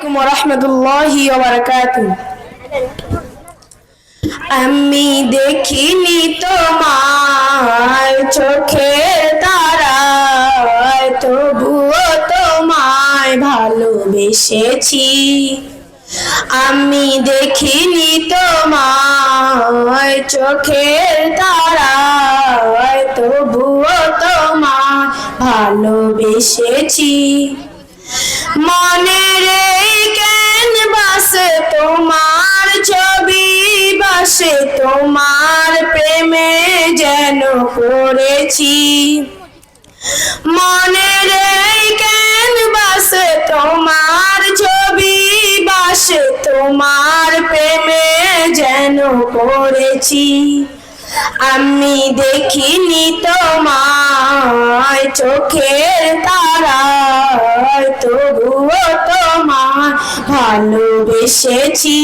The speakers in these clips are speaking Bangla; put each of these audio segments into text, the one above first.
আলাইকুম ওয়া রাহমাতুল্লাহি ওয়া বারাকাতুহু। আমি দেখিনি তোমায় চোখের তারায়, তবুও তোমায় ভালোবেসেছি। আমি দেখিনি তোমায় চোখের তারায়, তবুও তোমায় ভালোবেসেছি। মনের এই ক্যানভাসে তোমার ছবি বাসে, তোমার প্রেমে যেন পড়েছি। মনের এই ক্যানভাসে তোমার ছবি বাসে, তোমার প্রেমে যেন পড়েছি। আমি দেখিনি তোমায় চোখের তারায়, তবুও তোমায় ভালোবেসেছি।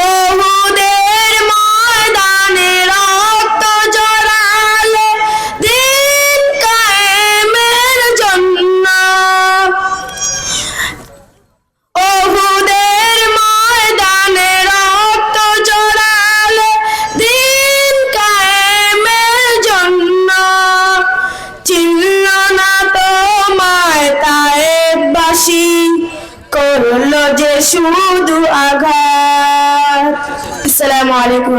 ওহুদের ময়দানে রক্ত ঝরালে দিন কায়েমের জন্য, ওহুদের ময়দানে রক্ত ঝরালে দিন কায়েমের জন্য। চিনল না তোমায় তায়েববাসী, করলো যে শুধু আঘাত। আসসালামু আলাইকুম।